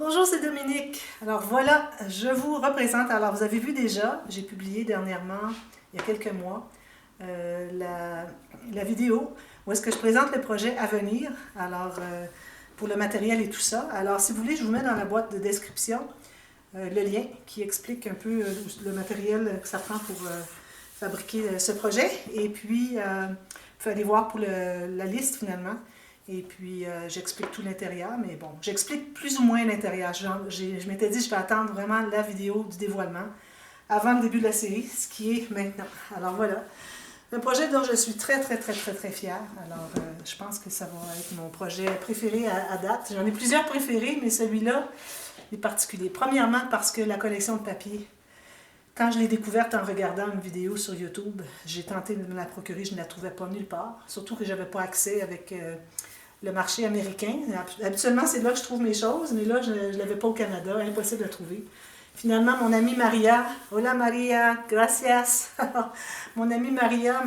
Bonjour, c'est Dominique. Alors voilà, je vous représente. Alors vous avez vu déjà, j'ai publié dernièrement, il y a quelques mois, la vidéo où est-ce que je présente le projet à venir. Alors pour le matériel et tout ça. Alors si vous voulez, je vous mets dans la boîte de description le lien qui explique un peu le matériel que ça prend pour fabriquer ce projet. Et puis, vous pouvez aller voir pour la liste finalement. Et puis, j'explique tout l'intérieur, mais bon, j'explique plus ou moins l'intérieur. Je m'étais dit, je vais attendre vraiment la vidéo du dévoilement avant le début de la série, ce qui est maintenant. Alors voilà, un projet dont je suis très, très, très, très, très fière. Alors, je pense que ça va être mon projet préféré à date. J'en ai plusieurs préférés, mais celui-là est particulier. Premièrement, parce que la collection de papier, quand je l'ai découverte en regardant une vidéo sur YouTube, j'ai tenté de me la procurer, je ne la trouvais pas nulle part. Surtout que je n'avais pas accès avec le marché américain. Habituellement, c'est là que je trouve mes choses, mais là, je ne l'avais pas au Canada, impossible de trouver. Finalement, mon amie Maria, hola Maria, gracias. Mon amie Maria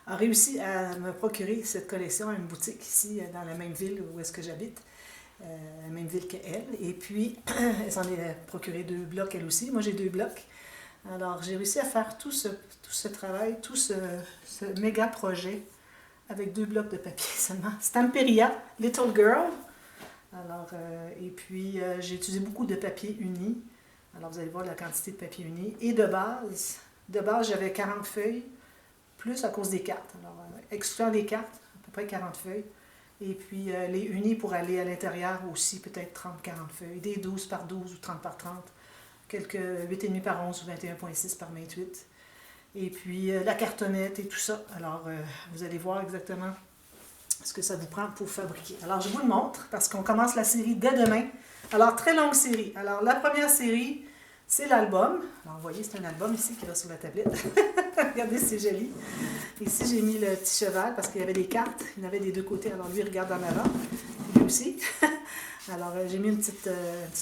a réussi à me procurer cette collection à une boutique ici, dans la même ville où est-ce que j'habite. La même ville qu'elle. Et puis, elle s'en est procuré 2 blocs elle aussi. Moi, j'ai 2 blocs. Alors, j'ai réussi à faire tout ce travail, tout ce méga projet avec 2 blocs de papier seulement. Stamperia, Little Girl. Alors, et puis, j'ai utilisé beaucoup de papier uni. Alors, vous allez voir la quantité de papier uni. Et de base, j'avais 40 feuilles, plus à cause des cartes. Alors, excluant les cartes, à peu près 40 feuilles. Et puis les unis pour aller à l'intérieur aussi, peut-être 30-40 feuilles. Des 12 par 12 ou 30 par 30. Quelques 8,5 par 11 ou 21,6 par 28. Et puis la cartonnette et tout ça. Alors, vous allez voir exactement ce que ça vous prend pour fabriquer. Alors, je vous le montre parce qu'on commence la série dès demain. Alors, très longue série. Alors, la première série, c'est l'album. Alors, vous voyez, c'est un album ici qui va sur la tablette. Regardez, c'est joli. Ici, j'ai mis le petit cheval parce qu'il y avait des cartes. Il y en avait des 2 côtés. Alors, lui, il regarde en avant. Lui aussi. Alors, j'ai mis une petite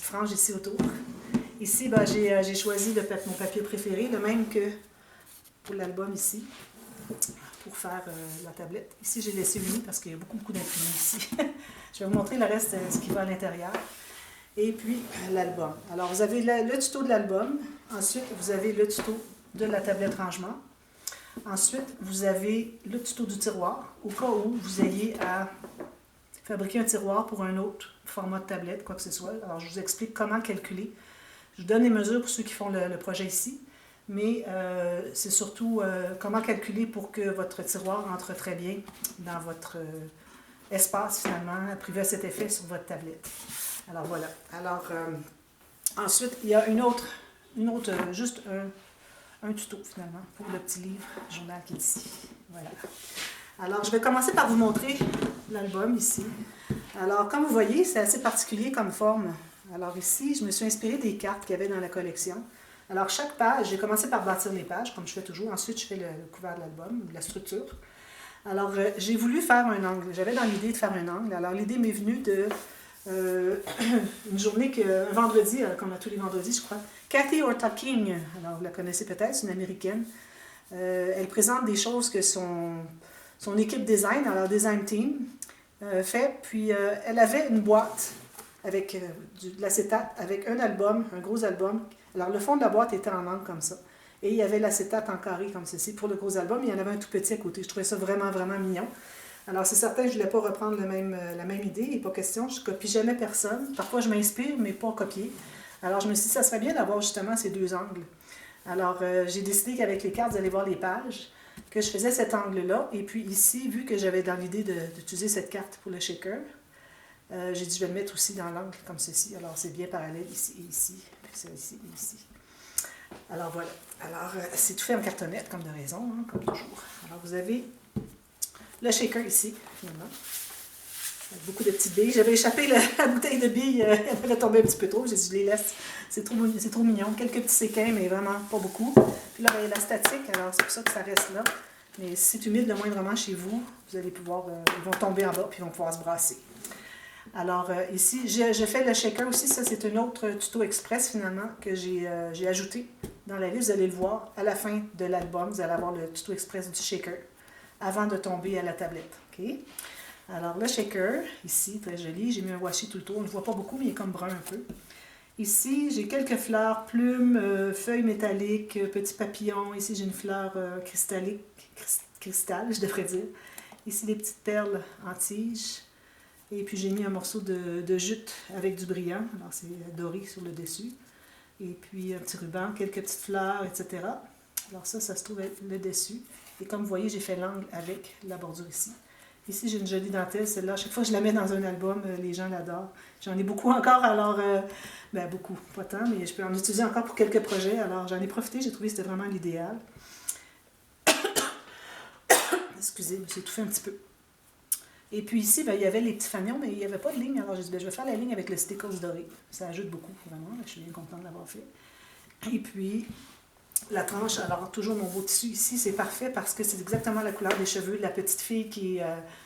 frange ici autour. Ici, ben, j'ai choisi mon papier préféré, le même que pour l'album ici, pour faire la tablette. Ici, j'ai laissé uni parce qu'il y a beaucoup d'imprimés ici. Je vais vous montrer le reste, ce qui va à l'intérieur. Et puis, l'album. Alors, vous avez le tuto de l'album. Ensuite, vous avez le tuto de la tablette rangement. Ensuite, vous avez le tuto du tiroir, au cas où vous ayez à fabriquer un tiroir pour un autre format de tablette, quoi que ce soit. Alors, je vous explique comment calculer. Je vous donne les mesures pour ceux qui font le projet ici, mais c'est surtout comment calculer pour que votre tiroir entre très bien dans votre espace, finalement, privé à cet effet sur votre tablette. Alors, voilà. Alors, ensuite, il y a juste un tuto, finalement, pour le petit livre journal qui est ici. Voilà. Alors, je vais commencer par vous montrer l'album ici. Alors, comme vous voyez, c'est assez particulier comme forme. Alors ici, je me suis inspirée des cartes qu'il y avait dans la collection. Alors, chaque page, j'ai commencé par bâtir les pages, comme je fais toujours. Ensuite, je fais le couvert de l'album, la structure. Alors, j'ai voulu faire un angle. J'avais dans l'idée de faire un angle. Alors, l'idée m'est venue de une journée, un vendredi, comme à tous les vendredis, je crois. Kathy Ortaking, alors vous la connaissez peut-être, c'est une américaine. Elle présente des choses que son équipe design, alors design team, fait. Puis elle avait une boîte avec de l'acétate, avec un album, un gros album. Alors le fond de la boîte était en angle comme ça. Et il y avait l'acétate en carré comme ceci pour le gros album. Il y en avait un tout petit à côté. Je trouvais ça vraiment, vraiment mignon. Alors, c'est certain que je ne voulais pas reprendre la même idée, il n'est pas question, je ne copie jamais personne. Parfois, je m'inspire, mais pas copier. Alors, je me suis dit, ça serait bien d'avoir justement ces 2 angles. Alors, j'ai décidé qu'avec les cartes, vous allez voir les pages, que je faisais cet angle-là. Et puis ici, vu que j'avais dans l'idée d'utiliser cette carte pour le shaker, j'ai dit, je vais le mettre aussi dans l'angle comme ceci. Alors, c'est bien parallèle ici et ici, puis ça ici et ici. Alors, voilà. Alors, c'est tout fait en cartonnette, comme de raison, hein, comme toujours. Alors, vous avez le shaker ici, finalement. Avec beaucoup de petites billes. J'avais échappé la bouteille de billes, elle avait tombé un petit peu trop. J'ai dit, je les laisse. C'est trop mignon. Quelques petits séquins, mais vraiment pas beaucoup. Puis là, il y a la statique, alors c'est pour ça que ça reste là. Mais si c'est humide le moindrement chez vous, vous allez pouvoir, ils vont tomber en bas, puis ils vont pouvoir se brasser. Alors ici, je fais le shaker aussi. Ça, c'est un autre tuto express, finalement, que j'ai ajouté dans la liste. Vous allez le voir à la fin de l'album. Vous allez avoir le tuto express du shaker avant de tomber à la tablette. Okay? Alors, le shaker, ici, très joli. J'ai mis un washi tout le tour. On ne le voit pas beaucoup, mais il est comme brun un peu. Ici, j'ai quelques fleurs, plumes, feuilles métalliques, petits papillons. Ici, j'ai une fleur cristallique, cristal, je devrais dire. Ici, des petites perles en tige. Et puis, j'ai mis un morceau de jute avec du brillant. Alors, c'est doré sur le dessus. Et puis, un petit ruban, quelques petites fleurs, etc. Alors ça se trouve être le dessus. Et comme vous voyez, j'ai fait l'angle avec la bordure ici. Ici, j'ai une jolie dentelle. Celle-là, à chaque fois que je la mets dans un album, les gens l'adorent. J'en ai beaucoup encore, alors... ben beaucoup, pas tant, mais je peux en utiliser encore pour quelques projets. Alors, j'en ai profité. J'ai trouvé que c'était vraiment l'idéal. Excusez, je me suis étouffée un petit peu. Et puis ici, ben, il y avait les petits fanions, mais il n'y avait pas de ligne. Alors, j'ai dit, ben, je vais faire la ligne avec le stickers doré. Ça ajoute beaucoup, vraiment. Je suis bien contente de l'avoir fait. Et puis... la tranche, alors toujours mon beau tissu ici, c'est parfait parce que c'est exactement la couleur des cheveux de la petite fille qui est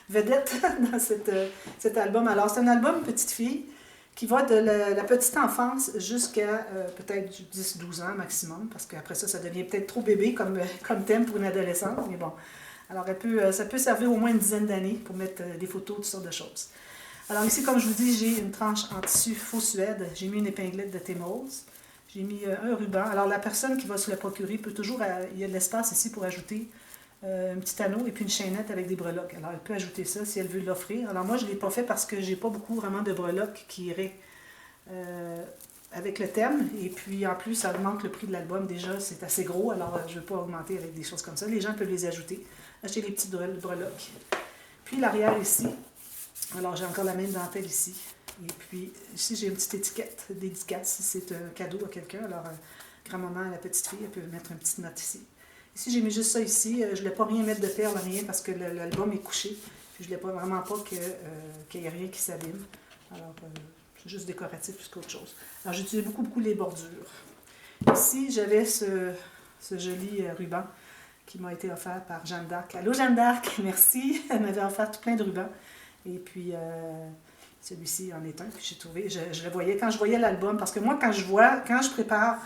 vedette dans cet album. Alors c'est un album petite fille qui va de la petite enfance jusqu'à peut-être 10-12 ans maximum, parce qu'après ça, ça devient peut-être trop bébé comme thème pour une adolescente, mais bon. Alors ça peut servir au moins une dizaine d'années pour mettre des photos, toutes sortes de choses. Alors ici, comme je vous dis, j'ai une tranche en tissu faux suède, j'ai mis une épinglette de Tmall. J'ai mis un ruban. Alors, la personne qui va se le procurer peut toujours... il y a de l'espace ici pour ajouter un petit anneau et puis une chaînette avec des breloques. Alors, elle peut ajouter ça si elle veut l'offrir. Alors, moi, je ne l'ai pas fait parce que j'ai pas beaucoup vraiment de breloques qui iraient avec le thème. Et puis, en plus, ça augmente le prix de l'album. Déjà, c'est assez gros. Alors, je ne veux pas augmenter avec des choses comme ça. Les gens peuvent les ajouter. Acheter les petites breloques. Puis, l'arrière ici. Alors, j'ai encore la même dentelle ici. Et puis, ici, j'ai une petite étiquette dédicace. Si c'est un cadeau à quelqu'un, alors grand-maman, la petite fille, elle peut mettre une petite note ici. Ici, j'ai mis juste ça ici. Je ne voulais pas rien mettre de perles, rien, parce que l'album est couché. Puis, je ne voulais vraiment pas qu'il n'y ait rien qui s'abîme. Alors, c'est juste décoratif plus qu'autre chose. Alors, j'utilise beaucoup les bordures. Ici, j'avais ce joli ruban qui m'a été offert par Jeanne d'Arc. Allô, Jeanne d'Arc, merci. Elle m'avait offert tout plein de rubans. Et puis... celui-ci en est un que j'ai trouvé. Je le voyais quand je voyais l'album, parce que moi, quand je prépare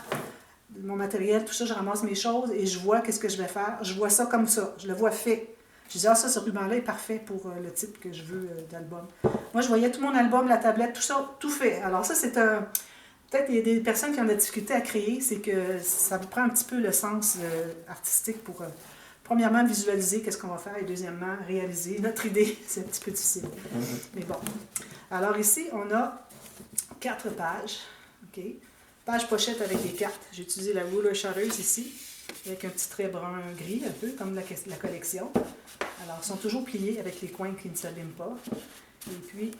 mon matériel, tout ça, je ramasse mes choses et je vois qu'est-ce que je vais faire. Je vois ça comme ça. Je le vois fait. Je dis, ah, ça, ce ruban-là est parfait pour le type que je veux d'album. Moi, je voyais tout mon album, la tablette, tout ça, tout fait. Alors ça, c'est un... Peut-être qu'il y a des personnes qui ont de la difficulté à créer, c'est que ça vous prend un petit peu le sens artistique pour... premièrement, visualiser qu'est-ce qu'on va faire et deuxièmement, réaliser notre idée. C'est un petit peu difficile. Mais bon. Alors ici, on a 4 pages. OK? Page pochette avec des cartes. J'ai utilisé la Ruler Shutters ici, avec un petit trait brun-gris, un peu comme la collection. Alors, ils sont toujours pliés avec les coins qui ne s'abîment pas. Et puis,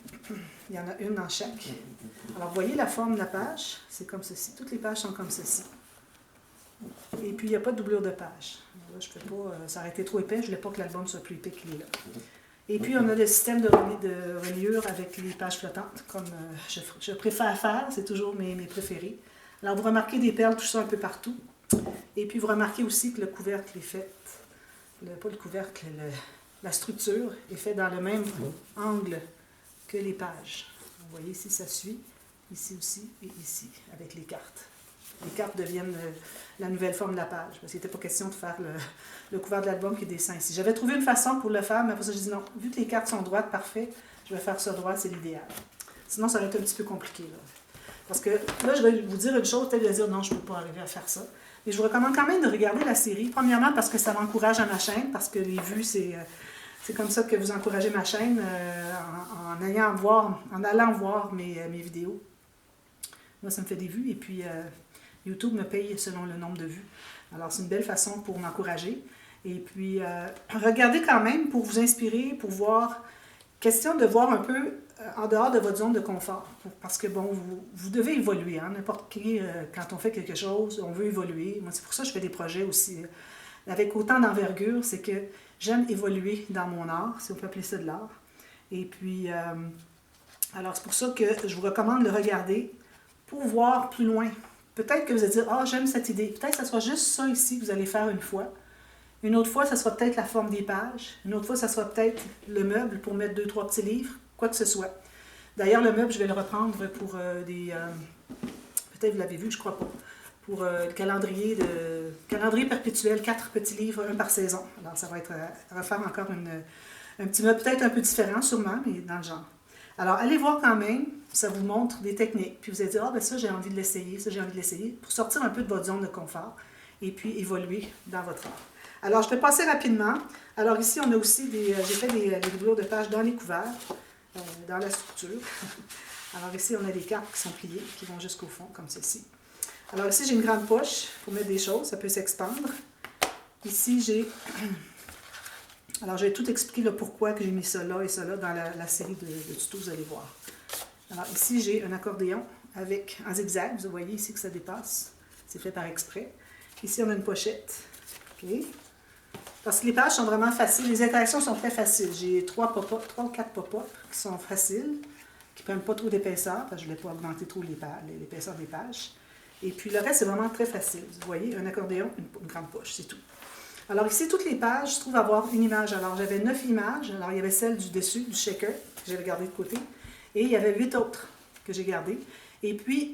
il y en a une dans chaque. Alors, vous voyez la forme de la page? C'est comme ceci. Toutes les pages sont comme ceci. Et puis, il n'y a pas de doublure de page. Là, je ne peux pas... ça aurait été trop épais. Je ne voulais pas que l'album soit plus épais qu'il est là. Et puis, on a le système de reliure avec les pages flottantes, comme je préfère faire. C'est toujours mes préférés. Alors, vous remarquez des perles, tout ça un peu partout. Et puis, vous remarquez aussi que le couvercle est fait... pas le couvercle, la structure est faite dans le même angle que les pages. Vous voyez ici, ça suit. Ici aussi et ici, avec les cartes. Les cartes deviennent la nouvelle forme de la page. Parce qu'il n'était pas question de faire le couvert de l'album qui descend ici. J'avais trouvé une façon pour le faire, mais après ça, j'ai dit non, vu que les cartes sont droites, parfait, je vais faire ça droit, c'est l'idéal. Sinon, ça va être un petit peu compliqué. Là. Parce que là, je vais vous dire une chose, peut-être vous allez dire non, je ne peux pas arriver à faire ça. Mais je vous recommande quand même de regarder la série. Premièrement, parce que ça m'encourage à ma chaîne, parce que les vues, c'est comme ça que vous encouragez ma chaîne, en allant voir mes vidéos. Moi, ça me fait des vues, et puis YouTube me paye selon le nombre de vues. Alors, c'est une belle façon pour m'encourager. Et puis, regardez quand même pour vous inspirer, pour voir, question de voir un peu en dehors de votre zone de confort. Parce que, bon, vous devez évoluer. Hein? N'importe qui, quand on fait quelque chose, on veut évoluer. Moi, c'est pour ça que je fais des projets aussi avec autant d'envergure. C'est que j'aime évoluer dans mon art, si on peut appeler ça de l'art. Et puis, alors, c'est pour ça que je vous recommande de le regarder pour voir plus loin. Peut-être que vous allez dire, ah, j'aime cette idée. Peut-être que ce sera juste ça ici que vous allez faire une fois. Une autre fois, ça sera peut-être la forme des pages. Une autre fois, ça sera peut-être le meuble pour mettre 2-3 petits livres, quoi que ce soit. D'ailleurs, le meuble, je vais le reprendre pour des... peut-être vous l'avez vu, je crois pas. Pour le calendrier perpétuel, 4 petits livres, un par saison. Alors, ça va être refaire encore Un petit meuble peut-être un peu différent, sûrement, mais dans le genre. Alors, allez voir quand même, ça vous montre des techniques. Puis vous allez dire, ah ben ça, j'ai envie de l'essayer, ça, j'ai envie de l'essayer, pour sortir un peu de votre zone de confort et puis évoluer dans votre art. Alors, je vais passer rapidement. Alors ici, on a aussi j'ai fait des doublures de pages dans les couverts, dans la structure. Alors ici, on a des cartes qui sont pliées, qui vont jusqu'au fond, comme ceci. Alors ici, j'ai une grande poche pour mettre des choses, ça peut s'expandre. Ici, j'ai... Alors, je vais tout expliquer le pourquoi que j'ai mis ça là et ça là dans la série de tutos, vous allez voir. Alors ici, j'ai un accordéon avec en zigzag. Vous voyez ici que ça dépasse. C'est fait par exprès. Ici, on a une pochette. OK. Parce que les pages sont vraiment faciles. Les interactions sont très faciles. J'ai 3 ou 4 pop-up qui sont faciles, qui ne prennent pas trop d'épaisseur, parce que je ne voulais pas augmenter trop l'épaisseur des pages. Et puis le reste, c'est vraiment très facile. Vous voyez, un accordéon, une grande poche, c'est tout. Alors ici, toutes les pages se trouvent avoir une image. Alors j'avais 9 images. Alors il y avait celle du dessus, du shaker, que j'avais gardé de côté. Et il y avait 8 autres que j'ai gardées. Et puis,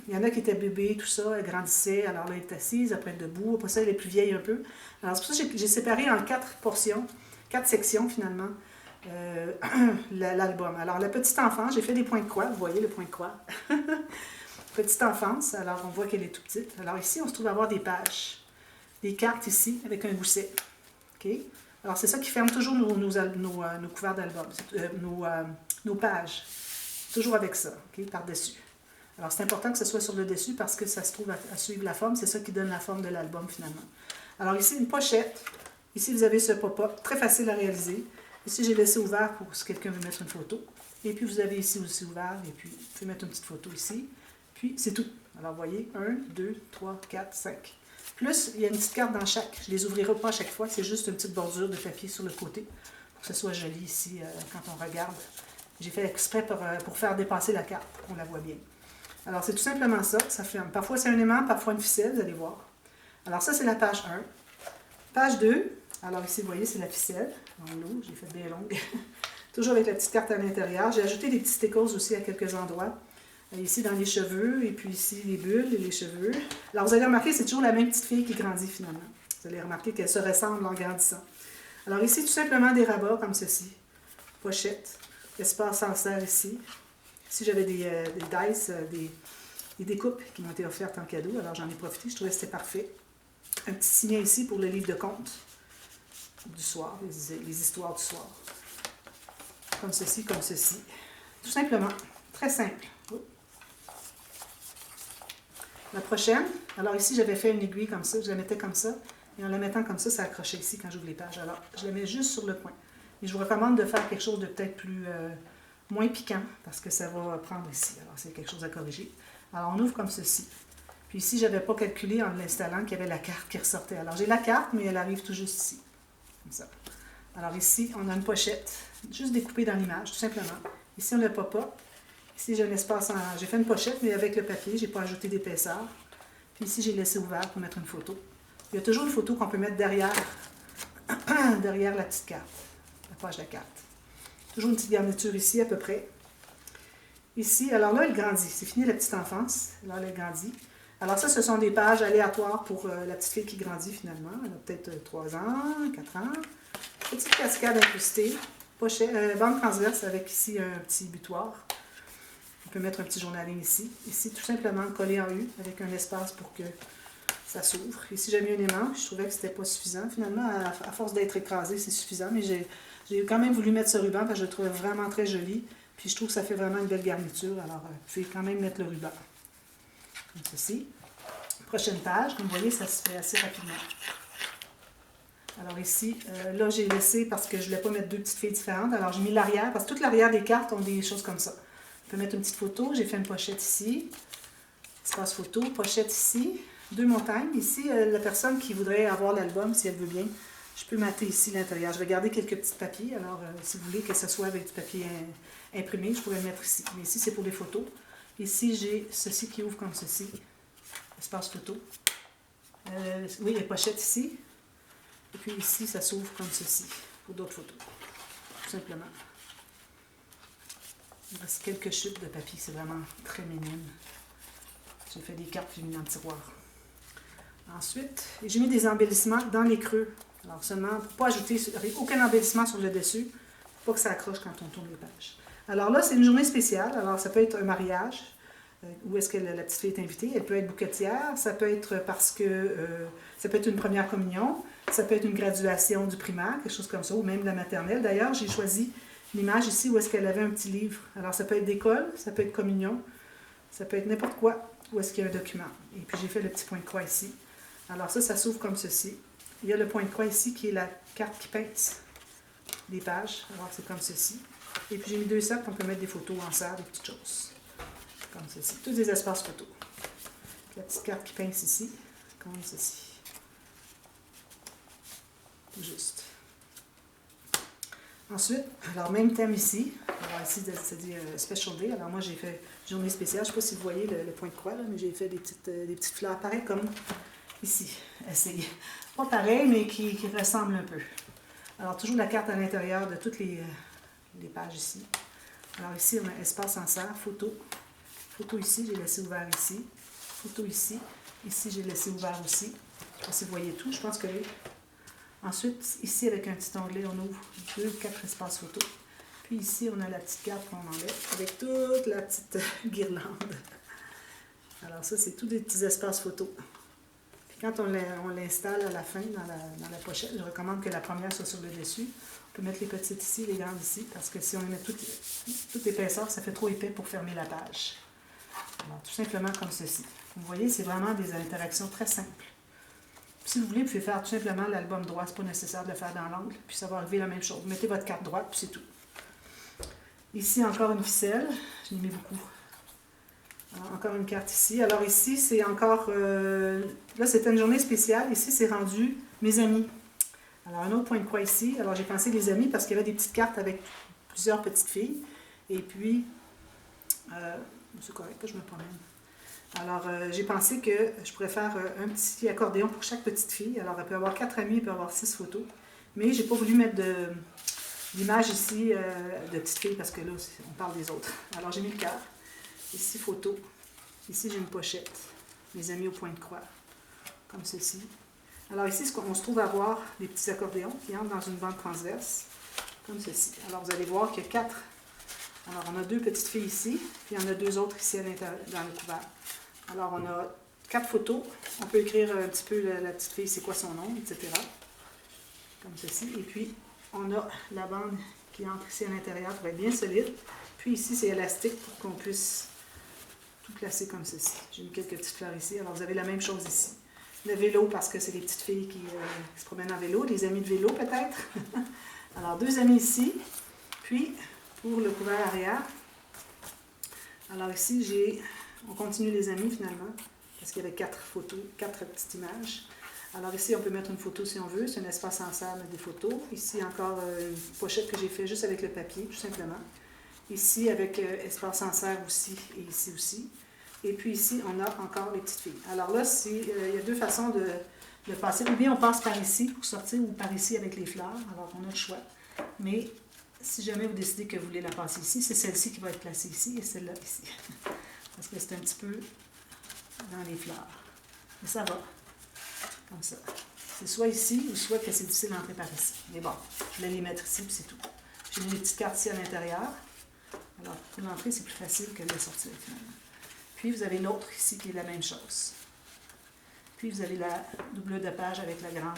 il y en a qui étaient bébés, tout ça, elles grandissaient. Alors là, elle est assise, après debout. Après ça, elle est plus vieille un peu. Alors c'est pour ça que j'ai séparé en 4 portions, 4 sections finalement, l'album. Alors la petite enfance, j'ai fait des points de croix. Vous voyez le point de croix. Petite enfance, alors on voit qu'elle est tout petite. Alors ici, on se trouve à avoir des pages. Des cartes ici, avec un gousset. OK? Alors, c'est ça qui ferme toujours nos couverts d'album, nos pages. Toujours avec ça, OK? Par-dessus. Alors, c'est important que ce soit sur le dessus parce que ça se trouve à suivre la forme. C'est ça qui donne la forme de l'album, finalement. Alors, ici, une pochette. Ici, vous avez ce pop-up, très facile à réaliser. Ici, j'ai laissé ouvert pour si quelqu'un veut mettre une photo. Et puis, vous avez ici aussi ouvert. Et puis, vous pouvez mettre une petite photo ici. Puis, c'est tout. Alors, vous voyez, 1, 2, 3, 4, 5. Plus, il y a une petite carte dans chaque. Je ne les ouvrirai pas à chaque fois. C'est juste une petite bordure de papier sur le côté pour que ce soit joli ici quand on regarde. J'ai fait exprès pour faire dépasser la carte, pour qu'on la voit bien. Alors, c'est tout simplement ça. Ça ferme. Parfois, c'est un aimant, parfois une ficelle, vous allez voir. Alors, ça, c'est la page 1. Page 2. Alors, ici, vous voyez, c'est la ficelle. En haut, j'ai fait bien longue. Toujours avec la petite carte à l'intérieur. J'ai ajouté des petits stickers aussi à quelques endroits. Ici, dans les cheveux, et puis ici, les bulles et les cheveux. Alors, vous allez remarquer, c'est toujours la même petite fille qui grandit, finalement. Vous allez remarquer qu'elle se ressemble en grandissant. Alors, ici, tout simplement des rabats comme ceci. Pochette. Espace sans serre ici. Ici, j'avais des dice, des découpes qui m'ont été offertes en cadeau. Alors, j'en ai profité. Je trouvais que c'était parfait. Un petit signet ici pour le livre de contes du soir, les histoires du soir. Comme ceci, comme ceci. Tout simplement. Très simple. La prochaine, alors ici, j'avais fait une aiguille comme ça, je la mettais comme ça, et en la mettant comme ça accrochait ici quand j'ouvre les pages. Alors, je la mets juste sur le point. Et je vous recommande de faire quelque chose de peut-être moins piquant, parce que ça va prendre ici. Alors, c'est quelque chose à corriger. Alors, on ouvre comme ceci. Puis ici, je n'avais pas calculé en l'installant qu'il y avait la carte qui ressortait. Alors, j'ai la carte, mais elle arrive tout juste ici. Comme ça. Alors ici, on a une pochette, juste découpée dans l'image, tout simplement. Ici, on a le pop-up. Ici, j'ai un espace j'ai fait une pochette, mais avec le papier, je n'ai pas ajouté d'épaisseur. Puis ici, j'ai laissé ouvert pour mettre une photo. Il y a toujours une photo qu'on peut mettre derrière la petite carte, la page de la carte. Toujours une petite garniture ici, à peu près. Ici, alors là, elle grandit. C'est fini la petite enfance. Là, elle grandit. Alors ça, ce sont des pages aléatoires pour la petite fille qui grandit, finalement. Elle a peut-être 3 ans, 4 ans. Petite cascade incrustée. Bande transverse avec ici un petit butoir. On peut mettre un petit journaling ici. Ici, tout simplement collé en U avec un espace pour que ça s'ouvre. Ici, j'ai mis un aimant. Je trouvais que c'était pas suffisant. Finalement, à force d'être écrasé, c'est suffisant. Mais j'ai quand même voulu mettre ce ruban parce que je le trouvais vraiment très joli. Puis je trouve que ça fait vraiment une belle garniture. Alors, vous pouvez quand même mettre le ruban. Comme ceci. Prochaine page. Comme vous voyez, ça se fait assez rapidement. Alors ici, là, j'ai laissé parce que je ne voulais pas mettre deux petites filles différentes. Alors, j'ai mis l'arrière parce que toute l'arrière des cartes ont des choses comme ça. On peut mettre une petite photo. J'ai fait une pochette ici. Espace photo. Pochette ici. 2 montagnes. Ici, la personne qui voudrait avoir l'album, si elle veut bien, je peux mater ici l'intérieur. Je vais garder quelques petits papiers. Alors, si vous voulez que ce soit avec du papier imprimé, je pourrais le mettre ici. Mais ici, c'est pour les photos. Ici, j'ai ceci qui ouvre comme ceci. Espace photo. Oui, les pochettes ici. Et puis ici, ça s'ouvre comme ceci, pour d'autres photos, tout simplement. Il reste quelques chutes de papier, c'est vraiment très minime. J'ai fait des cartes, j'ai mis dans le tiroir. Ensuite, j'ai mis des embellissements dans les creux. Alors seulement, pour ne pas ajouter aucun embellissement sur le dessus, pour pas que ça accroche quand on tourne les pages. Alors là, c'est une journée spéciale. Alors ça peut être un mariage, où est-ce que la petite fille est invitée. Elle peut être bouquetière, ça peut être parce que ça peut être une première communion, ça peut être une graduation du primaire, quelque chose comme ça, ou même de la maternelle. D'ailleurs, j'ai choisi l'image ici où est-ce qu'elle avait un petit livre. Alors ça peut être d'école, ça peut être communion, ça peut être n'importe quoi, où est-ce qu'il y a un document. Et puis j'ai fait le petit point de croix ici. Alors ça s'ouvre comme ceci. Il y a le point de croix ici qui est la carte qui pince les pages. Alors c'est comme ceci. Et puis j'ai mis 2 sacs, on peut mettre des photos en serre, des petites choses. Comme ceci. Tous des espaces photos. La petite carte qui pince ici, comme ceci. Tout juste. Ensuite, alors même thème ici. Alors ici, c'est dit Special Day. Alors moi, j'ai fait journée spéciale. Je ne sais pas si vous voyez le point de croix, là, mais j'ai fait des petites fleurs pareilles comme ici. C'est pas pareil, mais qui ressemblent un peu. Alors toujours la carte à l'intérieur de toutes les pages ici. Alors ici, on a espace en serre, photo. Photo ici, j'ai laissé ouvert ici. Photo ici. Ici, j'ai laissé ouvert aussi. Je ne sais pas si vous voyez tout. Je pense que oui. Ensuite, ici, avec un petit onglet, on ouvre 4 espaces photo. Puis ici, on a la petite carte qu'on enlève avec toute la petite guirlande. Alors ça, c'est tous des petits espaces photo. Puis quand on l'installe à la fin, dans la pochette, je recommande que la première soit sur le dessus. On peut mettre les petites ici, les grandes ici, parce que si on met toute l'épaisseur, ça fait trop épais pour fermer la page. Alors, tout simplement comme ceci. Vous voyez, c'est vraiment des interactions très simples. Si vous voulez, vous pouvez faire tout simplement l'album droit. Ce n'est pas nécessaire de le faire dans l'angle. Puis ça va enlever la même chose. Vous mettez votre carte droite, puis c'est tout. Ici, encore une ficelle. Je l'ai mis beaucoup. Alors, encore une carte ici. Alors ici, c'est encore... là, c'était une journée spéciale. Ici, c'est rendu mes amis. Alors, un autre point de croix ici. Alors, j'ai pensé les amis parce qu'il y avait des petites cartes avec plusieurs petites filles. Et puis... c'est correct que je me promène. Alors, j'ai pensé que je pourrais faire un petit accordéon pour chaque petite fille. Alors, elle peut avoir 4 amis, elle peut avoir 6 photos. Mais je n'ai pas voulu mettre d'image ici de petites filles parce que là, on parle des autres. Alors, j'ai mis le cœur. Ici, photo. Ici, j'ai une pochette. Mes amis au point de croix. Comme ceci. Alors, ici, on se trouve à avoir des petits accordéons qui entrent dans une bande transverse. Comme ceci. Alors, vous allez voir qu'il y a 4. Alors, on a 2 petites filles ici, puis il y en a 2 autres ici à l'intérieur, dans le couvert. Alors, on a 4 photos. On peut écrire un petit peu la petite fille, c'est quoi son nom, etc. Comme ceci. Et puis, on a la bande qui entre ici à l'intérieur pour être bien solide. Puis ici, c'est élastique pour qu'on puisse tout placer comme ceci. J'ai mis quelques petites fleurs ici. Alors, vous avez la même chose ici. Le vélo, parce que c'est les petites filles qui se promènent en vélo. Des amis de vélo, peut-être. Alors, 2 amis ici. Puis... pour le couvert arrière. Alors ici, on continue les amis finalement, parce qu'il y avait 4 photos, 4 petites images. Alors ici, on peut mettre une photo si on veut, c'est un espace en serre, mettre des photos. Ici, encore une pochette que j'ai fait juste avec le papier, tout simplement. Ici, avec espace en serre aussi, et ici aussi. Et puis ici, on a encore les petites filles. Alors là, il y a 2 façons de passer. Ou bien on passe par ici pour sortir, ou par ici avec les fleurs. Alors on a le choix. Mais si jamais vous décidez que vous voulez la passer ici, c'est celle-ci qui va être placée ici et celle-là ici. Parce que c'est un petit peu dans les fleurs. Mais ça va. Comme ça. C'est soit ici ou soit que c'est difficile d'entrer par ici. Mais bon, je vais les mettre ici puis c'est tout. J'ai mis des petites cartes ici à l'intérieur. Alors, pour l'entrée, c'est plus facile que de la sortir finalement. Puis vous avez l'autre ici qui est la même chose. Puis vous avez la double de page avec la grande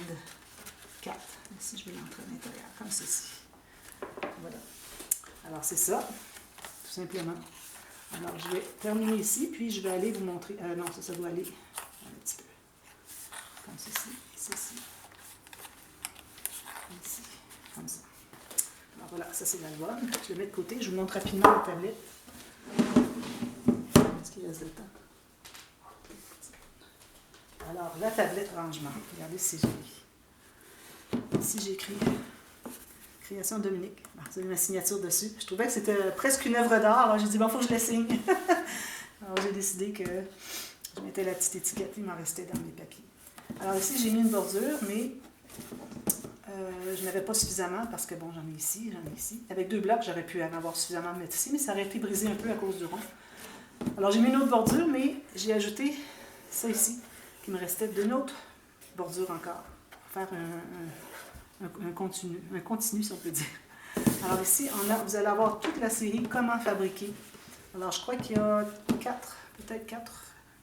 carte. Ici, je vais l'entrer à l'intérieur, comme ceci. Voilà. Alors, c'est ça, tout simplement. Alors, je vais terminer ici, puis je vais aller vous montrer... non, ça doit aller un petit peu. Comme ceci, ceci. Ici, comme ça. Alors, voilà, ça, c'est l'album. Je le mets de côté. Je vous montre rapidement la tablette. Est-ce qu'il reste de temps? Alors, la tablette rangement. Regardez si j'ai... Ici, j'ai écrit... Création Dominique. Vous avez ma signature dessus. Je trouvais que c'était presque une œuvre d'art, alors j'ai dit, bon, il faut que je la signe. Alors j'ai décidé que je mettais la petite étiquette, il m'en restait dans mes papiers. Alors ici, j'ai mis une bordure, mais je n'avais pas suffisamment, parce que bon, j'en ai ici. Avec 2 blocs, j'aurais pu en avoir suffisamment de mettre ici, mais ça aurait été brisé un peu à cause du rond. Alors j'ai mis une autre bordure, mais j'ai ajouté ça ici, qui me restait d'une autre bordure encore, pour faire un continu, si on peut dire. Alors ici, vous allez avoir toute la série Comment fabriquer. Alors je crois qu'il y a peut-être 4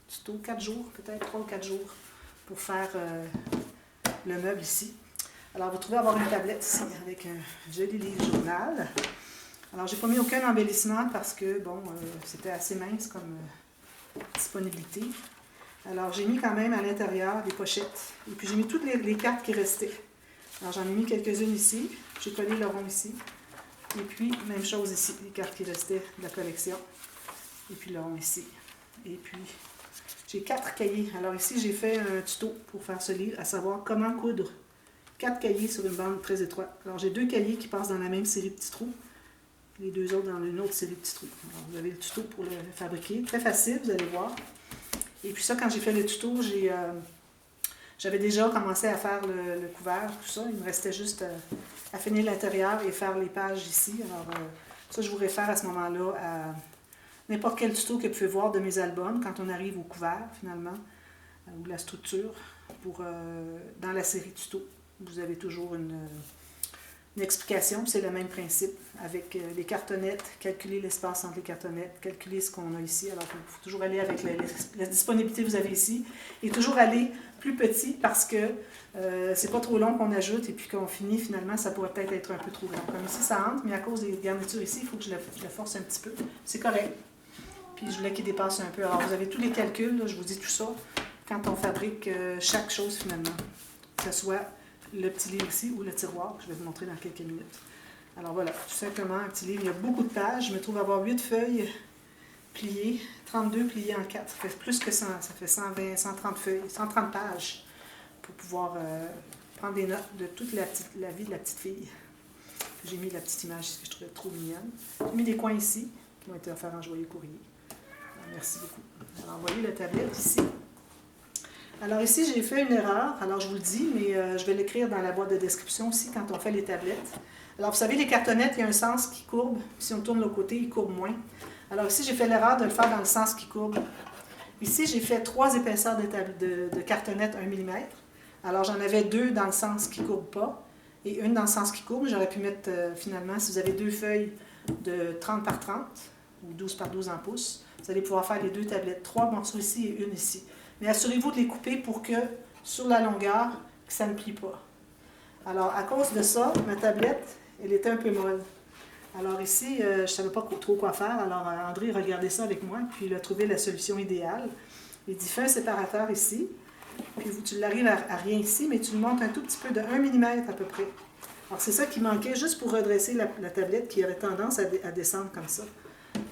tutos, 4 jours, peut-être 3 ou 4 jours pour faire le meuble ici. Alors vous trouvez avoir une tablette ici avec un joli livre journal. Alors j'ai pas mis aucun embellissement parce que bon, c'était assez mince comme disponibilité. Alors j'ai mis quand même à l'intérieur des pochettes et puis j'ai mis toutes les cartes qui restaient. Alors j'en ai mis quelques-unes ici, j'ai collé le rond ici. Et puis, même chose ici, les cartes qui restaient de la collection. Et puis le rond ici. Et puis, j'ai 4 cahiers. Alors ici, j'ai fait un tuto pour faire ce livre, à savoir comment coudre 4 cahiers sur une bande très étroite. Alors j'ai 2 cahiers qui passent dans la même série de petits trous. Les 2 autres dans une autre série de petits trous. Alors vous avez le tuto pour le fabriquer. Très facile, vous allez voir. Et puis ça, quand j'ai fait le tuto, j'avais déjà commencé à faire le couvert, tout ça. Il me restait juste à finir l'intérieur et faire les pages ici. Alors, ça, je vous réfère à ce moment-là à n'importe quel tuto que vous pouvez voir de mes albums quand on arrive au couvert, finalement, ou la structure. Dans la série tuto, vous avez toujours une explication. C'est le même principe avec les cartonnettes, calculer l'espace entre les cartonnettes, calculer ce qu'on a ici. Alors, il faut toujours aller avec la disponibilité que vous avez ici et toujours aller plus petit parce que c'est pas trop long qu'on ajoute et puis qu'on finit finalement, ça pourrait peut-être être un peu trop grand. Comme ici, ça entre, mais à cause des garnitures ici, il faut que je la force un petit peu. C'est correct. Puis je voulais qu'il dépasse un peu. Alors, vous avez tous les calculs, là, je vous dis tout ça, quand on fabrique chaque chose finalement. Que ce soit le petit livre ici ou le tiroir, que je vais vous montrer dans quelques minutes. Alors voilà, tout simplement, un petit livre. Il y a beaucoup de pages. Je me trouve avoir 8 feuilles pliées, 32 pliées en 4. Ça fait plus que 100, ça fait 120, 130 feuilles, 130 pages pour pouvoir prendre des notes de toute la vie de la petite fille. J'ai mis la petite image ici que je trouvais trop mignonne. J'ai mis des coins ici qui ont été offerts en joyeux courrier. Alors, merci beaucoup. Alors, vous voyez la tablette ici. Alors ici, j'ai fait une erreur. Alors, je vous le dis, mais je vais l'écrire dans la boîte de description aussi quand on fait les tablettes. Alors, vous savez, les cartonnettes, il y a un sens qui courbe. Si on tourne de l'autre côté, il courbe moins. Alors ici, j'ai fait l'erreur de le faire dans le sens qui courbe. Ici, j'ai fait 3 épaisseurs de cartonnettes 1 mm. Alors, j'en avais 2 dans le sens qui ne courbe pas et une dans le sens qui courbe. J'aurais pu mettre, finalement, si vous avez 2 feuilles de 30 par 30 ou 12 par 12 en pouces, vous allez pouvoir faire les 2 tablettes. 3 morceaux ici et une ici. Mais assurez-vous de les couper pour que, sur la longueur, que ça ne plie pas. Alors, à cause de ça, ma tablette, elle était un peu molle. Alors ici, je ne savais pas trop quoi faire. Alors, André regardait ça avec moi, puis il a trouvé la solution idéale. Il dit, fais un séparateur ici, puis tu l'arrives à rien ici, mais tu le montes un tout petit peu de 1 mm à peu près. Alors, c'est ça qui manquait juste pour redresser la tablette qui avait tendance à descendre comme ça.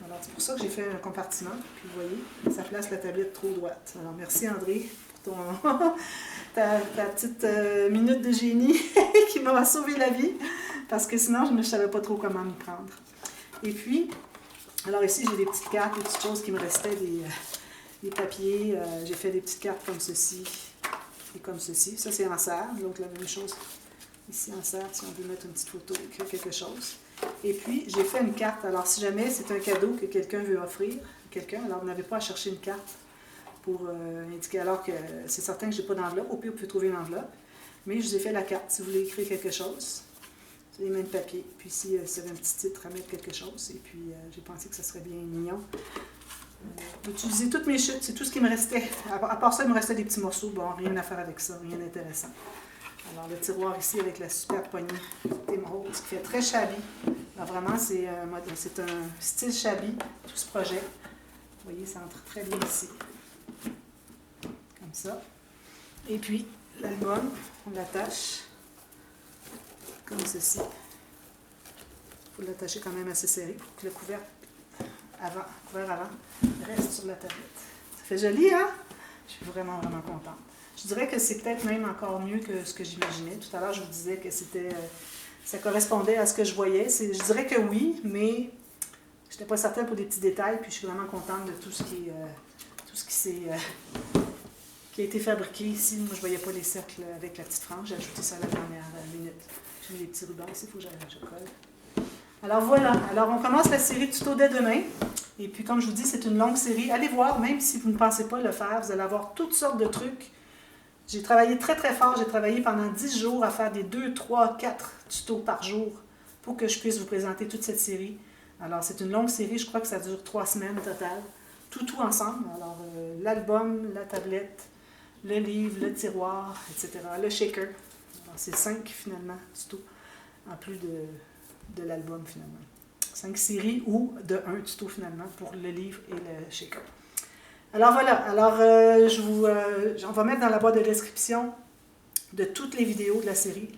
Alors, c'est pour ça que j'ai fait un compartiment. Puis, vous voyez, ça place la tablette trop droite. Alors, merci André pour ta petite minute de génie qui m'a sauvé la vie. Parce que sinon, je ne savais pas trop comment m'y prendre. Et puis, alors ici, j'ai des petites cartes, des petites choses qui me restaient, des papiers. J'ai fait des petites cartes comme ceci et comme ceci. Ça, c'est en serre. L'autre, la même chose. Ici, en serre, si on veut mettre une petite photo, écrire quelque chose. Et puis, j'ai fait une carte. Alors, si jamais c'est un cadeau que quelqu'un veut offrir à quelqu'un, alors vous n'avez pas à chercher une carte pour indiquer. Alors que c'est certain que je n'ai pas d'enveloppe. Au pire, vous pouvez trouver une enveloppe. Mais je vous ai fait la carte. Si vous voulez écrire quelque chose, c'est les mêmes papiers. Puis ici, vous avez un petit titre à mettre quelque chose. Et puis, j'ai pensé que ça serait bien mignon. J'ai utilisé toutes mes chutes. C'est tout ce qui me restait. À part ça, il me restait des petits morceaux. Bon, rien à faire avec ça. Rien d'intéressant. Alors, le tiroir ici avec la super poignée d'émeraude, qui fait très shabby. Alors, vraiment, c'est un style shabby, tout ce projet. Vous voyez, ça entre très bien ici. Comme ça. Et puis, l'album, on l'attache comme ceci. Il faut l'attacher quand même assez serré pour que le couvert avant reste sur la tablette. Ça fait joli, hein? Je suis vraiment, vraiment contente. Je dirais que c'est peut-être même encore mieux que ce que j'imaginais. Tout à l'heure, je vous disais que ça correspondait à ce que je voyais. Je dirais que oui, mais je n'étais pas certaine pour des petits détails, puis je suis vraiment contente de tout ce qui a été fabriqué ici. Moi, je ne voyais pas les cercles avec la petite frange. J'ai ajouté ça à la dernière minute. J'ai mis les petits rubans ici, il faut que je colle. Alors voilà, alors on commence la série tuto dès demain. Et puis comme je vous dis, c'est une longue série. Allez voir, même si vous ne pensez pas le faire, vous allez avoir toutes sortes de trucs. J'ai travaillé très très fort, j'ai travaillé pendant 10 jours à faire des 2, 3, 4 tutos par jour pour que je puisse vous présenter toute cette série. Alors c'est une longue série, je crois que ça dure 3 semaines au total. Tout ensemble, alors l'album, la tablette, le livre, le tiroir, etc. Le shaker. Alors c'est 5 finalement tutos, en plus de l'album finalement. 5 séries ou de 1 tuto finalement pour le livre et le shaker. Alors voilà, alors on va mettre dans la boîte de description de toutes les vidéos de la série,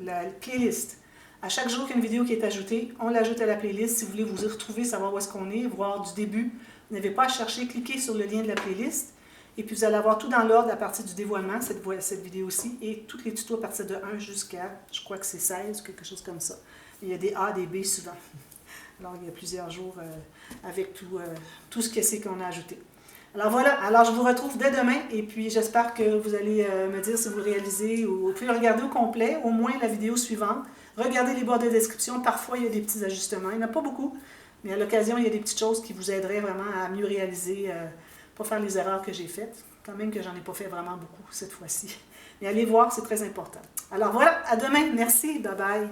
la playlist. À chaque jour qu'il y a une vidéo qui est ajoutée, on l'ajoute à la playlist. Si vous voulez vous y retrouver, savoir où est-ce qu'on est, voir du début, vous n'avez pas à chercher, cliquez sur le lien de la playlist. Et puis vous allez avoir tout dans l'ordre à partir du dévoilement, cette vidéo-ci, et tous les tutos à partir de 1 jusqu'à, je crois que c'est 16, quelque chose comme ça. Il y a des A, des B souvent. Alors il y a plusieurs jours avec tout ce que c'est qu'on a ajouté. Alors voilà, alors je vous retrouve dès demain et puis j'espère que vous allez me dire si vous le réalisez ou vous pouvez regarder au complet, au moins la vidéo suivante. Regardez les barres de description, parfois il y a des petits ajustements, il n'y en a pas beaucoup, mais à l'occasion il y a des petites choses qui vous aideraient vraiment à mieux réaliser, pas faire les erreurs que j'ai faites, quand même que j'en ai pas fait vraiment beaucoup cette fois-ci. Mais allez voir, c'est très important. Alors voilà, à demain, merci, bye bye.